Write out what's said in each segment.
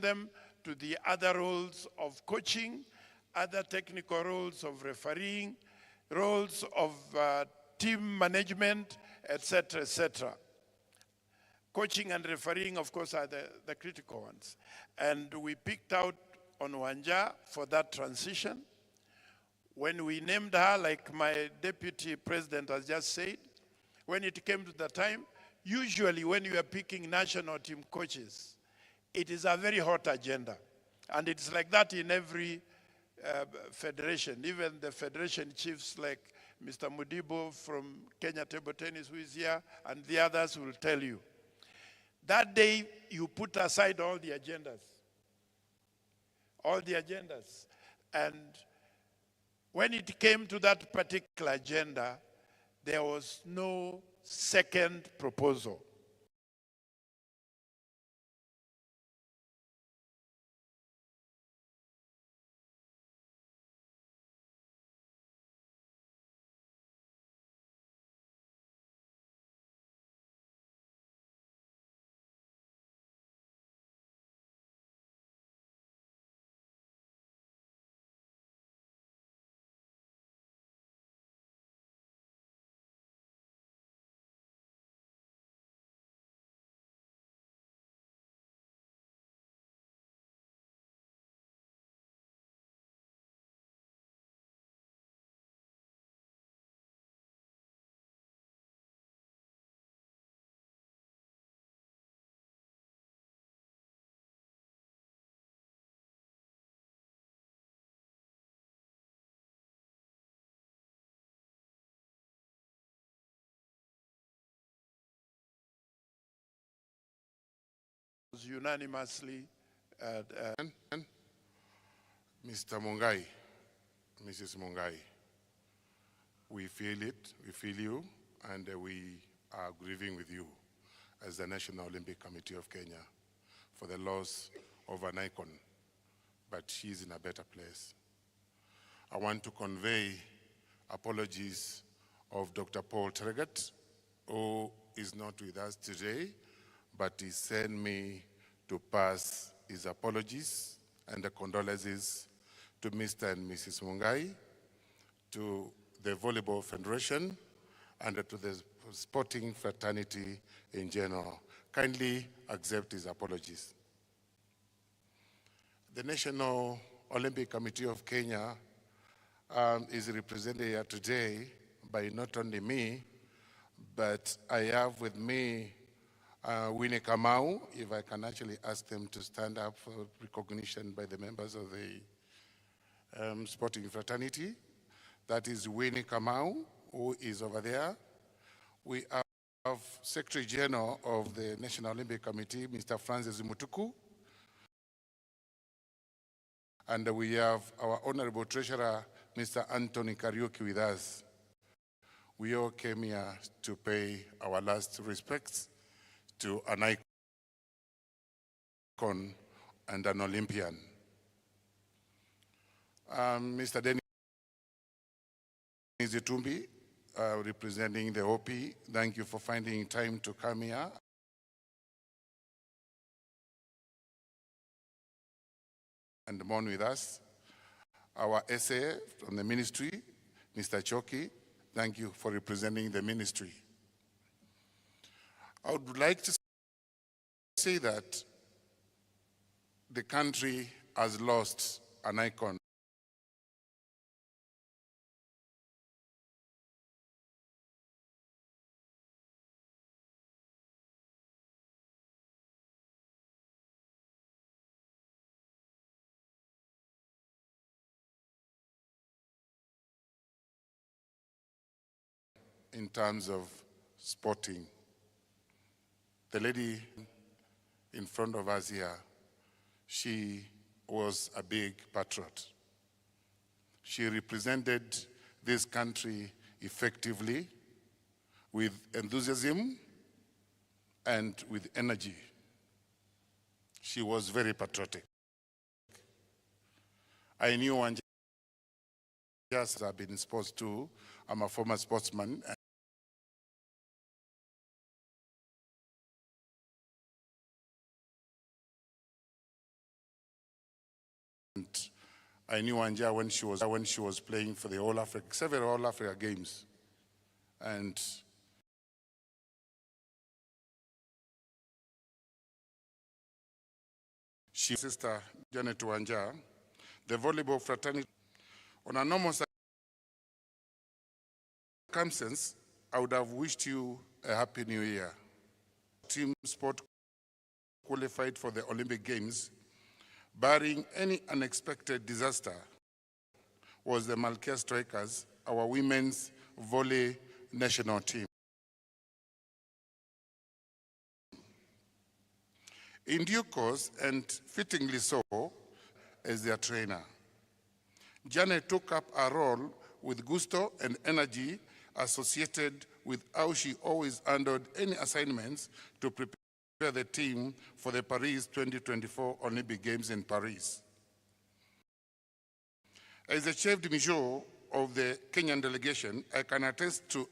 them to the other roles of coaching, other technical roles of refereeing, roles of team management, etc., etc. Coaching and refereeing, of course, are the critical ones. And we picked out on Wanja for that transition. When we named her, like my deputy president has just said, when it came to the time, usually when you are picking national team coaches, it is a very hot agenda. And it's like that in every federation. Even the federation chiefs like Mr. Mudibo from Kenya Table Tennis, who is here, and the others will tell you. That day, you put aside all the agendas. All the agendas. And when it came to that particular agenda, there was no second proposal. Was unanimously Mr. Mungai, Mrs. Mungai, we feel it, we feel you, and we are grieving with you as the National Olympic Committee of Kenya for the loss of an icon, but she's in a better place. I want to convey apologies of Dr. Paul Tregat, who is not with us today, but he sent me to pass his apologies and the condolences to Mr. and Mrs. Mungai, to the Volleyball Federation, and to the sporting fraternity in general. Kindly accept his apologies. The National Olympic Committee of Kenya is represented here today by not only me, but I have with me Winnie Kamau, if I can actually ask them to stand up for recognition by the members of the sporting fraternity. That is Winnie Kamau, who is over there. We have Secretary General of the National Olympic Committee, Mr. Francis Mutuku. And we have our Honorable Treasurer, Mr. Anthony Kariuki, with us. We all came here to pay our last respects to an icon and an Olympian. Mr. Dennis Itumbi, representing the OP, thank you for finding time to come here. And mourn with us. Our SA from the ministry, Mr. Choki, thank you for representing the ministry. I would like to say that the country has lost an icon. In terms of sporting. The lady in front of us here, she was a big patriot. She represented this country effectively with enthusiasm and with energy. She was very patriotic. I knew Wanja, yes, I've been in sports too. I'm a former sportsman. I knew Wanja when she was playing for the All Africa, several All Africa games. And she, sister Janet Wanja, the volleyball fraternity. On a normal circumstance, I would have wished you a happy new year. Team sport qualified for the Olympic Games, barring any unexpected disaster, was the Malkia Strikers, our women's volley national team. In due course, and fittingly so, as their trainer, Janet took up a role with gusto and energy associated with how she always handled any assignments to prepare the team for the Paris 2024 Olympic Games in Paris. As the chef de mission of the Kenyan delegation, I can attest to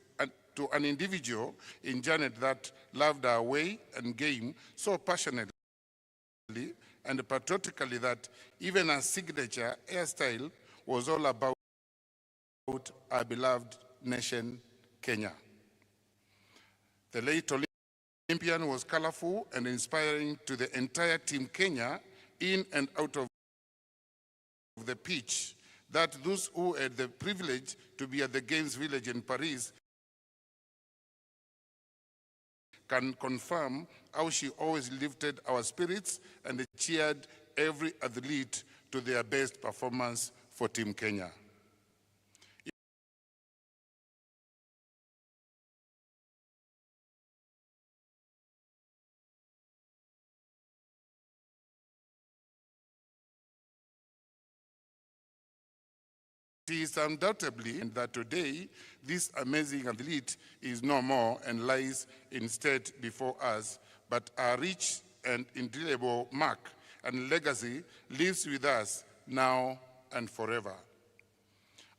an individual in Janet that loved her way and game so passionately and patriotically that even her signature hairstyle was all about our beloved nation, Kenya. The late Olympian was colorful and inspiring to the entire team Kenya in and out of the pitch, that those who had the privilege to be at the Games Village in Paris can confirm how she always lifted our spirits and cheered every athlete to their best performance for Team Kenya. It is undoubtedly that today this amazing athlete is no more and lies instead before us, but a rich and indelible mark and legacy lives with us now and forever.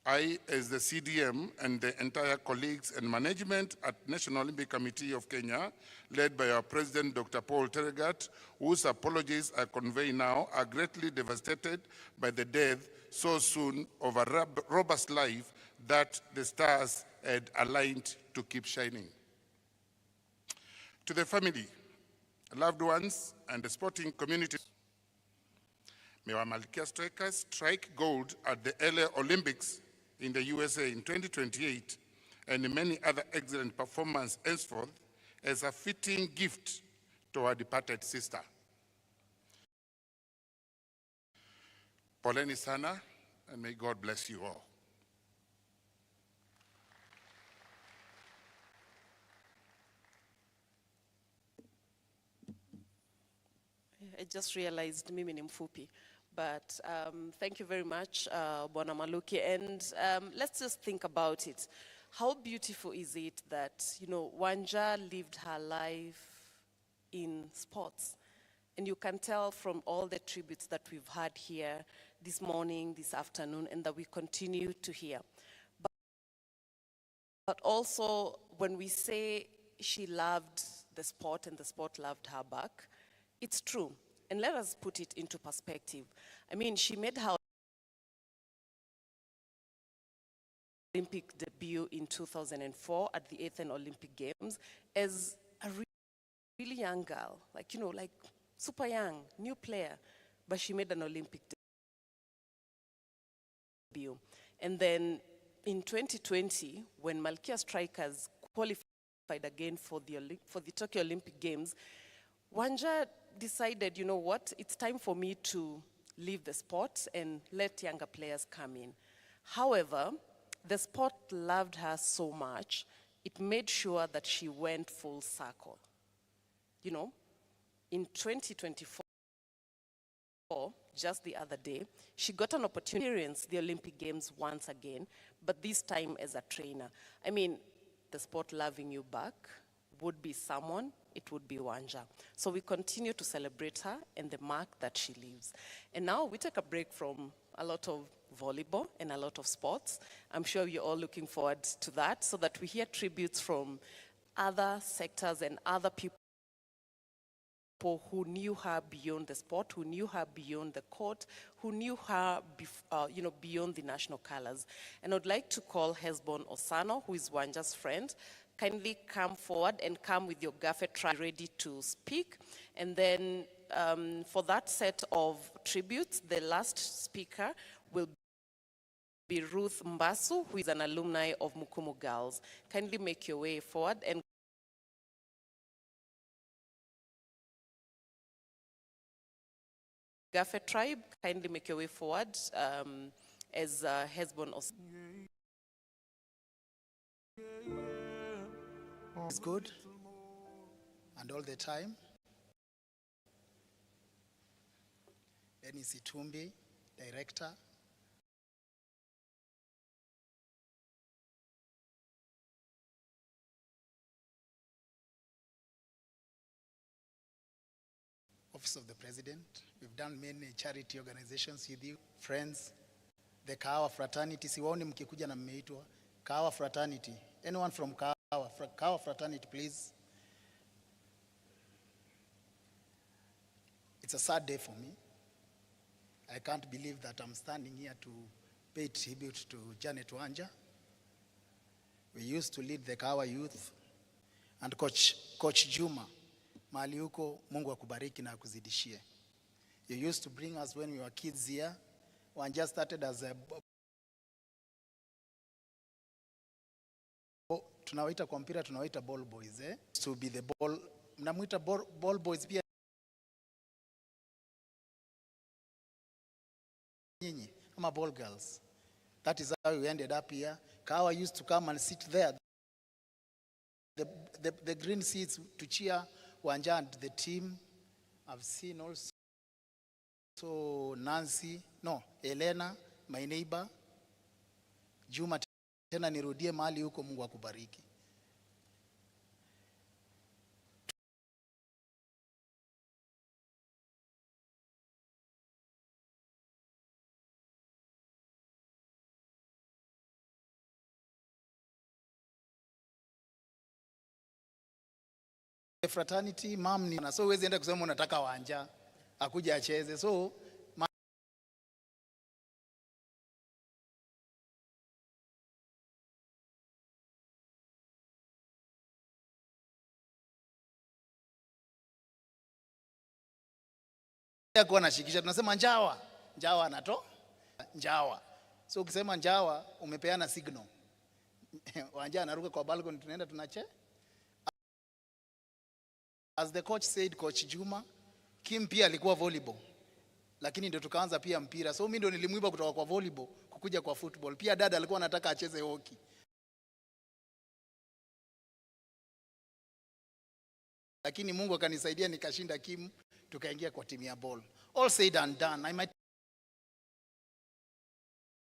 I, as the CDM and the entire colleagues and management at National Olympic Committee of Kenya, led by our President, Dr. Paul Tergat, whose apologies I convey now, are greatly devastated by the death so soon of a robust life that the stars had aligned to keep shining. To the family, loved ones, and the sporting community, may our Malkia Strikers strike gold at the LA Olympics in the USA in 2028 and many other excellent performances henceforth as a fitting gift to our departed sister. Poleni sana, and may God bless you all. I just realized mimi ni mfupi. But thank you very much, Bwana Maluki. And let's just think about it. How beautiful is it that, Wanja lived her life in sports? And you can tell from all the tributes that we've had here this morning, this afternoon, and that we continue to hear. But also, when we say she loved the sport and the sport loved her back, it's true. And let us put it into perspective. I mean, she made her Olympic debut in 2004 at the Athens Olympic Games as a really young girl, like super young, new player, but she made an Olympic debut. And then in 2020, when Malkia Strikers qualified again for the Tokyo Olympic Games, Wanja decided, you know what, it's time for me to leave the sport and let younger players come in. However, the sport loved her so much, it made sure that she went full circle. In 2024, just the other day, she got an opportunity to experience the Olympic Games once again, but this time as a trainer. I mean, the sport loving you back would be someone, it would be Wanja. So we continue to celebrate her and the mark that she leaves. And now we take a break from a lot of volleyball and a lot of sports. I'm sure you're all looking forward to that, so that we hear tributes from other sectors and other people people who knew her beyond the sport, who knew her beyond the court, who knew her beyond the national colors. And I'd like to call Hesbon Osano, who is Wanja's friend. Kindly come forward and come with your gaffe tribe ready to speak. And then for that set of tributes, the last speaker will be Ruth Mbasu, who is an alumni of Mukumu Girls. Kindly make your way forward and Gaffe tribe, kindly make your way forward as Hesbon Osano. It's good, and all the time. Denny Situmbi, Director. Office of the President. We've done many charity organizations with you, friends. The Kahawa Fraternity, siwaoni mkikuja na mmeitwa. Kahawa Fraternity. Anyone from Kahawa Fraternity, please. It's a sad day for me. I can't believe that I'm standing here to pay tribute to Janet Wanja. We used to lead the Kahawa youth, and Coach Juma, mahali huko, Mungu akubariki na akuzidishie. You used to bring us when we were kids here. Wanja started as a tunawaita kwa mpira tunawaita ball boys, to be the ball, mnamuita ball boys pia nyinyi ama ball girls. That is how we ended up here. Kahawa used to come and sit there, the green seats, to cheer Wanja and the team. I've seen also Elena, my neighbor. Juma, tena nirudie mahali huko, Mungu akubariki. Fraternity, mom ni so huwezi enda kusema unataka Wanja akuja acheze. So kuwa nashikisha, tunasema Njawa anato Njawa. So ukisema Njawa umepeana signal. Wanja anaruka kwa balcony, tunaenda tunache. As the coach said, Coach Juma, Kim pia alikuwa volleyball, lakini ndio tukaanza pia mpira. So mimi ndio nilimwiba kutoka kwa volleyball kukuja kwa football. Pia dada alikuwa anataka acheze hockey, lakini Mungu akanisaidia nikashinda Kim, tukaingia kwa timu ya ball. All said and done, I might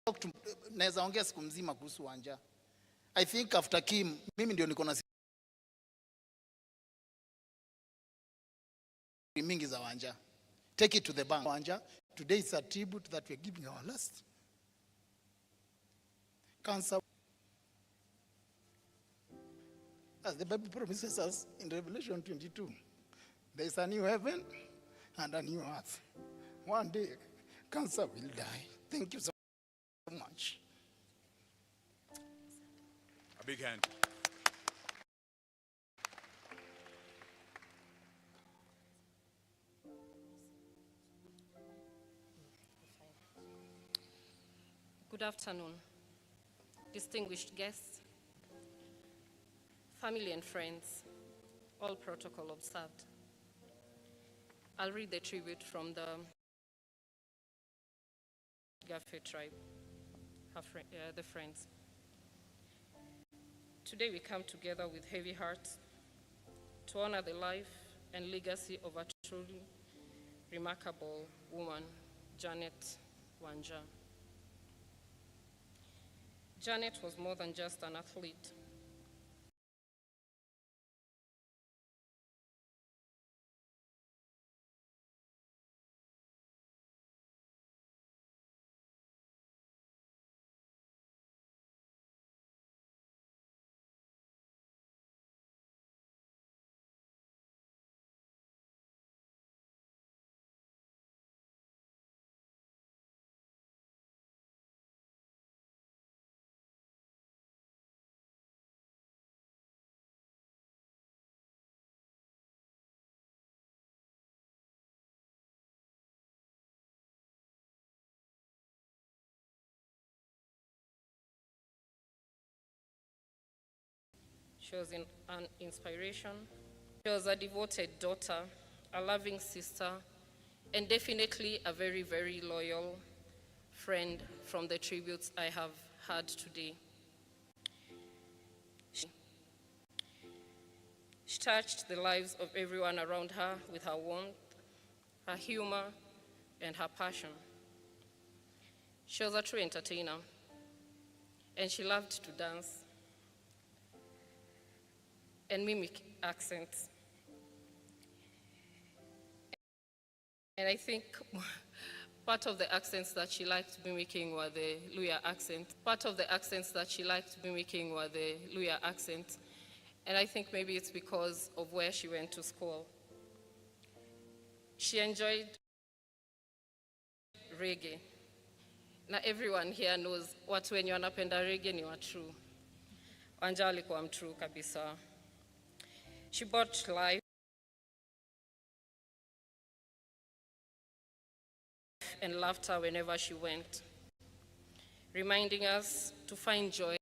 talk to, naweza ongea siku mzima kuhusu Wanja. I think after Kim, mimi ndio niko na mingi za Wanja. Take it to the bank. Wanja, today is a tribute that we're giving our last cancer. As the Bible promises us in Revelation 22, there is a new heaven and a new earth. One day, cancer will die. Thank you so much. A big hand. Good afternoon, distinguished guests, family and friends, all protocol observed. I'll read the tribute from the Gaffe tribe, the friends. Today we come together with heavy hearts to honor the life and legacy of a truly remarkable woman, Janet Wanja. Janet was more than just an athlete. She was an inspiration. She was a devoted daughter, a loving sister, and definitely a very, very loyal friend from the tributes I have had today. She touched the lives of everyone around her with her warmth, her humor, and her passion. She was a true entertainer, and she loved to dance and mimic accents. And I think part of the accents that she liked mimicking were the Luya accent. Part of the accents that she liked mimicking were the Luya accent. And I think maybe it's because of where she went to school. She enjoyed reggae. Now everyone here knows watu wenye wanapenda reggae ni wa true. Wanja alikuwa mtrue kabisa. She brought life and laughter whenever she went, reminding us to find joy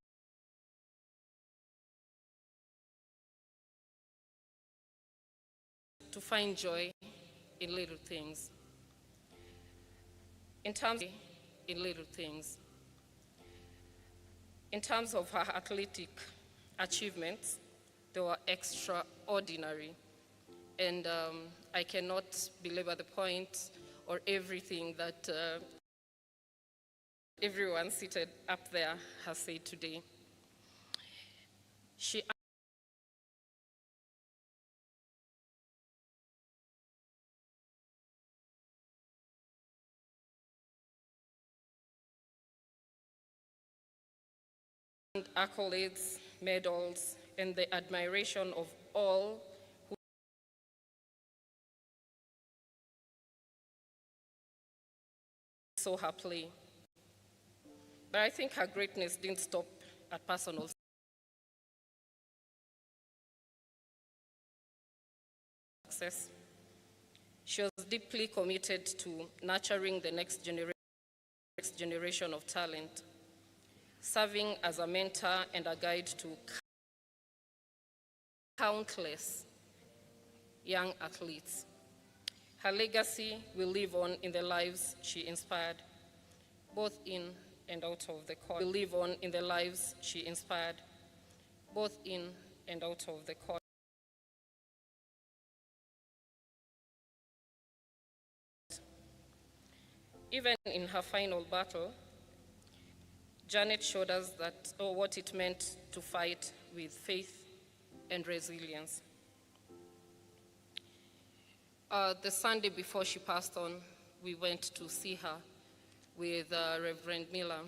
in little things. In terms of her athletic achievements, they were extraordinary. And I cannot belabor the point or everything that everyone seated up there has said today. She earned accolades, medals, and the admiration of all who saw her play. But I think her greatness didn't stop at personal success. She was deeply committed to nurturing the next generation of talent, serving as a mentor and a guide to countless young athletes. Her legacy will live on in the lives she inspired, both in and out of the court. Will live on in the lives she inspired, both in and out of the court. Even in her final battle, Janet showed us what it meant to fight with faith and resilience. The Sunday before she passed on, we went to see her with Reverend Miller,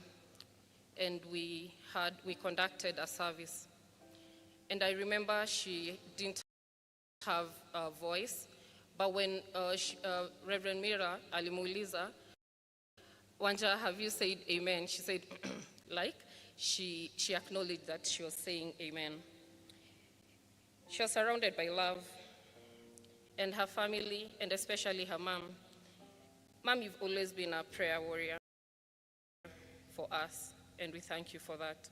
and we conducted a service. And I remember she didn't have a voice, but when Reverend Miller alimuuliza, Wanja, have you said amen? She said, like, she acknowledged that she was saying amen. She was surrounded by love, and her family, and especially her mom. Mom, you've always been a prayer warrior for us, and we thank you for that.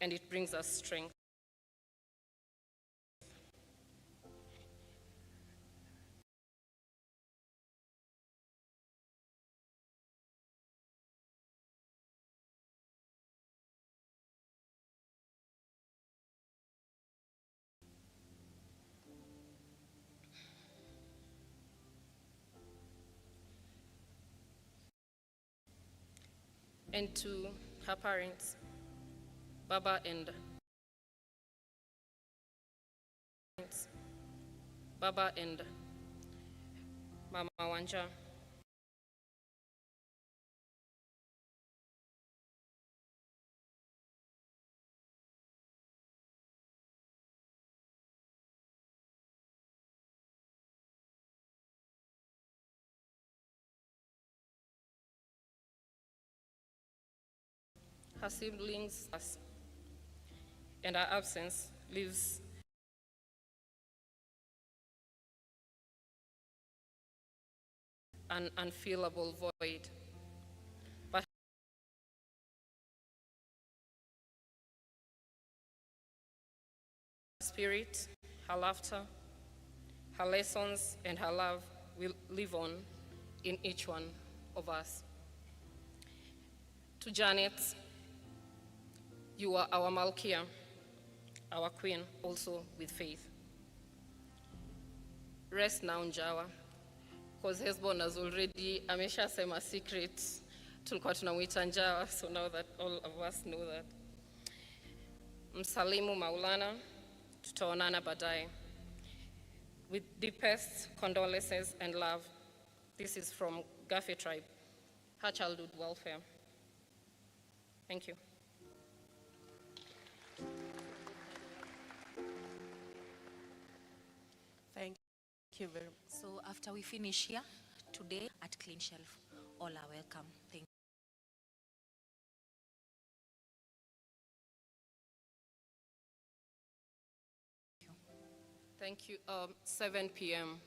And it brings us strength. And to her parents, Baba and Mama Wanja. Her siblings, and her absence leaves an unfillable void. spirit, her laughter, her lessons, and her love will live on in each one of us. To Janet, you are our Malkia, our queen, also with faith. Rest now, Njawa, because Hezbon has already, ameshasema secret, tulikuwa tunamwita Njawa, so now that all of us know that. Msalimu Maulana, tutaonana baadaye. With deepest condolences and love, this is from Gafe tribe, her childhood welfare. Thank you. Thank you very much. So after we finish here today at Clean Shelf, all are welcome. Thank you. Thank you. 7 p.m.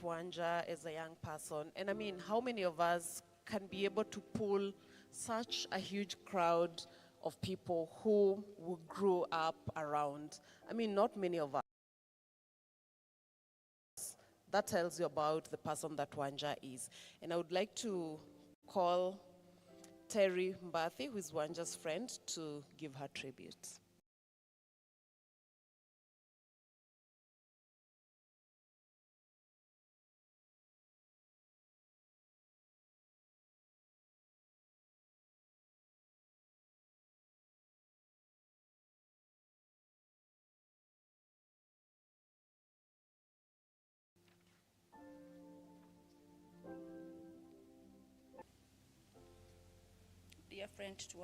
Wanja as a young person. And I mean, how many of us can be able to pull such a huge crowd of people who grew up around? I mean, not many of us. That tells you about the person that Wanja is. And I would like to call Terry Mbathi, who is Wanja's friend, to give her tribute. Dear friend to